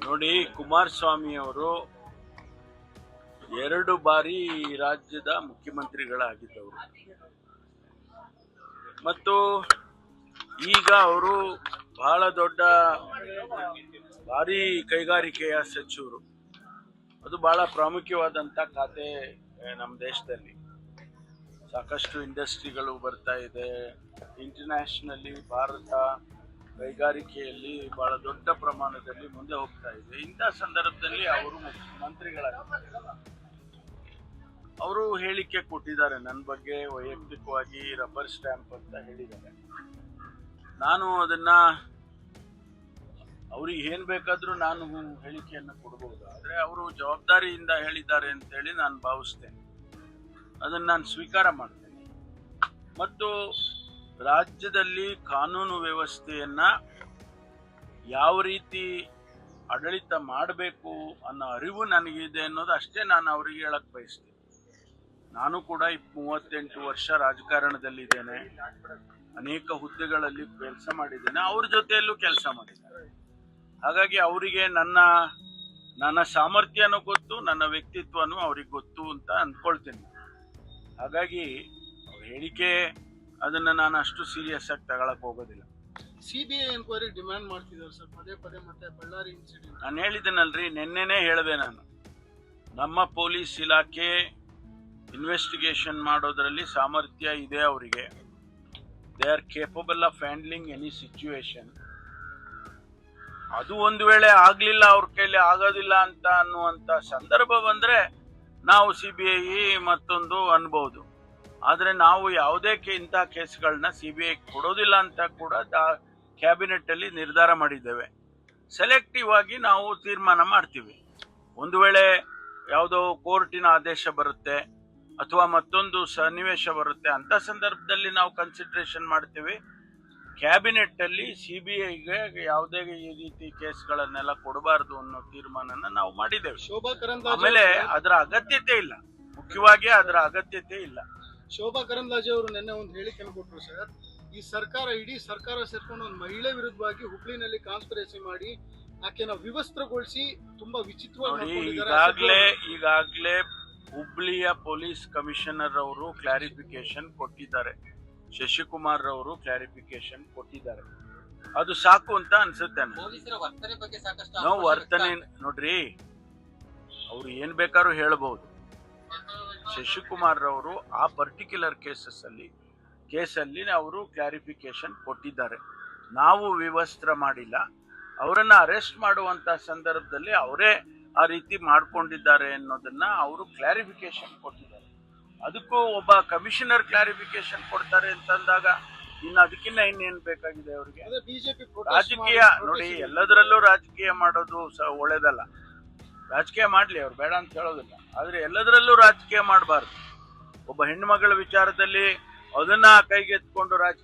ನೋಡಿ, ಕುಮಾರಸ್ವಾಮಿ ಅವರು 2 ಬಾರಿ ರಾಜ್ಯದ ಮುಖ್ಯಮಂತ್ರಿಗಳಾಗಿದ್ದವರು ಮತ್ತು ಈಗ ಅವರು ಬಹಳ ದೊಡ್ಡ ಭಾರಿ ಕೈಗಾರಿಕೆಯ ಸಚಿವರು. ಅದು ಬಹಳ ಪ್ರಾಮುಖ್ಯವಾದಂತ ಖಾತೆ. ನಮ್ಮ ದೇಶದಲ್ಲಿ ಸಾಕಷ್ಟು ಇಂಡಸ್ಟ್ರಿಗಳು ಬರ್ತಾ ಇದೆ. ಇಂಟರ್ನ್ಯಾಷನಲಿ ಭಾರತ ಕೈಗಾರಿಕೆಯಲ್ಲಿ ಬಹಳ ದೊಡ್ಡ ಪ್ರಮಾಣದಲ್ಲಿ ಮುಂದೆ ಹೋಗ್ತಾ ಇದೆ. ಇಂಥ ಸಂದರ್ಭದಲ್ಲಿ ಅವರು ಮಂತ್ರಿಗಳಾಗಿದ್ದಾರೆ. ಅವರು ಹೇಳಿಕೆ ಕೊಟ್ಟಿದ್ದಾರೆ ನನ್ನ ಬಗ್ಗೆ ವೈಯಕ್ತಿಕವಾಗಿ, ರಬ್ಬರ್ ಸ್ಟ್ಯಾಂಪ್ ಅಂತ ಹೇಳಿದ್ದಾರೆ. ನಾನು ಅದನ್ನ ಅವ್ರಿಗೆ ಏನ್ ಬೇಕಾದ್ರೂ ನಾನು ಹೇಳಿಕೆಯನ್ನು ಕೊಡಬಹುದು. ಆದ್ರೆ ಅವರು ಜವಾಬ್ದಾರಿಯಿಂದ ಹೇಳಿದ್ದಾರೆ ಅಂತ ಹೇಳಿ ನಾನು ಭಾವಿಸ್ತೇನೆ. ಅದನ್ನ ನಾನು ಸ್ವೀಕಾರ ಮಾಡ್ತೇನೆ. ಮತ್ತು ರಾಜ್ಯದಲ್ಲಿ ಕಾನೂನು ವ್ಯವಸ್ಥೆಯನ್ನ ಯಾವ ರೀತಿ ಆಡಳಿತ ಮಾಡಬೇಕು ಅನ್ನೋ ಅರಿವು ನನಗಿದೆ ಅನ್ನೋದು ಅಷ್ಟೇ ನಾನು ಅವರಿಗೆ ಹೇಳಕ್ ಬಯಸ್ತೀನಿ. ನಾನು ಕೂಡ 38 ವರ್ಷ ರಾಜಕಾರಣದಲ್ಲಿದ್ದೇನೆ. ಅನೇಕ ಹುದ್ದೆಗಳಲ್ಲಿ ಕೆಲಸ ಮಾಡಿದ್ದೇನೆ. ಅವ್ರ ಜೊತೆಯಲ್ಲೂ ಕೆಲಸ ಮಾಡಿದ್ದೇನೆ. ಹಾಗಾಗಿ ಅವರಿಗೆ ನನ್ನ ಸಾಮರ್ಥ್ಯನೂ ಗೊತ್ತು, ನನ್ನ ವ್ಯಕ್ತಿತ್ವನೂ ಅವ್ರಿಗೆ ಗೊತ್ತು ಅಂತ ಅಂದ್ಕೊಳ್ತೀನಿ. ಹಾಗಾಗಿ ಅವ್ರ ಹೇಳಿಕೆ ಅದನ್ನ ನಾನು ಅಷ್ಟು ಸೀರಿಯಸ್ ಆಗಿ ತಗೊಳಕ್ ಹೋಗೋದಿಲ್ಲ. ಸಿಬಿಐ ಎನ್ಕ್ವೈರಿ ಡಿಮ್ಯಾಂಡ್ ಮಾಡ್ತಿದ್ದಾರೆ ಸರ್, ಪದೇ ಪದೇ. ಮತ್ತೆ ಬಳ್ಳಾರಿ ಇನ್ಸಿಡೆಂಟ್ ನಾನು ಹೇಳಿದ್ದೇನಲ್ರಿ, ನಿನ್ನೆನೇ ಹೇಳಿದೆ ನಾನು. ನಮ್ಮ ಪೊಲೀಸ್ ಇಲಾಖೆ ಇನ್ವೆಸ್ಟಿಗೇಷನ್ ಮಾಡೋದ್ರಲ್ಲಿ ಸಾಮರ್ಥ್ಯ ಇದೆ ಅವರಿಗೆ. They are capable of handling any situation. ಅದು ಒಂದು ವೇಳೆ ಆಗ್ಲಿಲ್ಲ, ಅವ್ರ ಕೈಲಿ ಆಗೋದಿಲ್ಲ ಅಂತ ಅನ್ನುವಂತ ಸಂದರ್ಭ ಬಂದ್ರೆ ನಾವು ಸಿಬಿಐ ಮತ್ತೊಂದು ಅನ್ಬಹುದು. ಆದ್ರೆ ನಾವು ಯಾವುದೇ ಇಂಥ ಕೇಸ್ಗಳನ್ನ ಸಿಬಿಐ ಕೊಡೋದಿಲ್ಲ ಅಂತ ಕೂಡ ಕ್ಯಾಬಿನೆಟ್ ಅಲ್ಲಿ ನಿರ್ಧಾರ ಮಾಡಿದ್ದೇವೆ. ಸೆಲೆಕ್ಟಿವ್ ಆಗಿ ನಾವು ತೀರ್ಮಾನ ಮಾಡ್ತೀವಿ. ಒಂದು ವೇಳೆ ಯಾವುದೋ ಕೋರ್ಟಿನ ಆದೇಶ ಬರುತ್ತೆ ಅಥವಾ ಮತ್ತೊಂದು ಸನ್ನಿವೇಶ ಬರುತ್ತೆ, ಅಂತ ಸಂದರ್ಭದಲ್ಲಿ ನಾವು ಕನ್ಸಿಡರೇಷನ್ ಮಾಡ್ತೀವಿ. ಕ್ಯಾಬಿನೆಟ್ ಅಲ್ಲಿ ಸಿಬಿಐಗೆ ಯಾವುದೇ ಈ ರೀತಿ ಕೇಸ್ಗಳನ್ನೆಲ್ಲ ಕೊಡಬಾರದು ಅನ್ನೋ ತೀರ್ಮಾನನ ನಾವು ಮಾಡಿದ್ದೇವೆ. ಶೋಭಾ ಕರಂದ್ಲಾಜೆ ಆಮೇಲೆ ಅದರ ಅಗತ್ಯತೆ ಇಲ್ಲ, ಮುಖ್ಯವಾಗಿ ಅದರ ಅಗತ್ಯತೆ ಇಲ್ಲ. ಶೋಭಾ ಕರಂದ್ಲಾಜೆ ಅವರು ನಿನ್ನೆ ಒಂದು ಹೇಳಿಕೆಯನ್ನು ಕೊಟ್ಟರು ಸರ್. ಈ ಸರ್ಕಾರ, ಇಡೀ ಸರ್ಕಾರ ಸೇರ್ಕೊಂಡು ಒಂದು ಮಹಿಳೆ ವಿರುದ್ಧವಾಗಿ ಹುಬ್ಳಿನಲ್ಲಿ ಕಾನ್ಸ್ಪಿರಸಿ ಮಾಡಿ ಆಕೆನ ವಿವಸ್ತ್ರಗೊಳಿಸಿ ತುಂಬಾ ವಿಚಿತ್ರವಾಗಿ ಈಗಾಗಲೇ ಹುಬ್ಳಿಯ ಪೊಲೀಸ್ ಕಮಿಷನರ್ ಅವರು ಕ್ಲಾರಿಫಿಕೇಶನ್ ಕೊಟ್ಟಿದ್ದಾರೆ. ಶಶಿಕುಮಾರ್ ಅವರು ಕ್ಲಾರಿಫಿಕೇಶನ್ ಕೊಟ್ಟಿದ್ದಾರೆ. ಅದು ಸಾಕು ಅಂತ ಅನ್ಸುತ್ತೆ. ನಾವು ವರ್ತನೆ ನೋಡ್ರಿ, ಅವ್ರು ಏನ್ ಬೇಕಾದ್ರೂ ಹೇಳ್ಬಹುದು. ಶಶಿಕುಮಾರ್ ಅವರು ಆ ಪರ್ಟಿಕ್ಯುಲರ್ ಕೇಸಲ್ಲಿ ಅವರು ಕ್ಲಾರಿಫಿಕೇಶನ್ ಕೊಟ್ಟಿದ್ದಾರೆ. ನಾವು ವಿವಸ್ತ್ರ ಮಾಡಿಲ್ಲ. ಅವರನ್ನ ಅರೆಸ್ಟ್ ಮಾಡುವಂತ ಸಂದರ್ಭದಲ್ಲಿ ಅವರೇ ಆ ರೀತಿ ಮಾಡ್ಕೊಂಡಿದ್ದಾರೆ ಅನ್ನೋದನ್ನ ಅವರು ಕ್ಲಾರಿಫಿಕೇಶನ್ ಕೊಟ್ಟಿದ್ದಾರೆ. ಅದಕ್ಕೂ ಒಬ್ಬ ಕಮಿಷನರ್ ಕ್ಲಾರಿಫಿಕೇಶನ್ ಕೊಡ್ತಾರೆ ಅಂತಂದಾಗ ಇನ್ನು ಅದಕ್ಕಿಂತ ಇನ್ನೇನ್ ಬೇಕಾಗಿದೆ ಅವರಿಗೆ? ರಾಜಕೀಯ ನೋಡಿ, ಎಲ್ಲದರಲ್ಲೂ ರಾಜಕೀಯ ಮಾಡೋದು ಒಳ್ಳೇದಲ್ಲ. ರಾಜಕೀಯ ಮಾಡ್ಲಿ, ಅವ್ರು ಬೇಡ ಅಂತ ಹೇಳೋದಿಲ್ಲ. ಆದ್ರೆ ಎಲ್ಲದರಲ್ಲೂ ರಾಜಕೀಯ ಮಾಡಬಾರ್ದು. ಒಬ್ಬ ಹೆಣ್ಮಗಳ ವಿಚಾರದಲ್ಲಿ ಅದನ್ನ ಕೈಗೆತ್ಕೊಂಡು ರಾಜಕೀಯ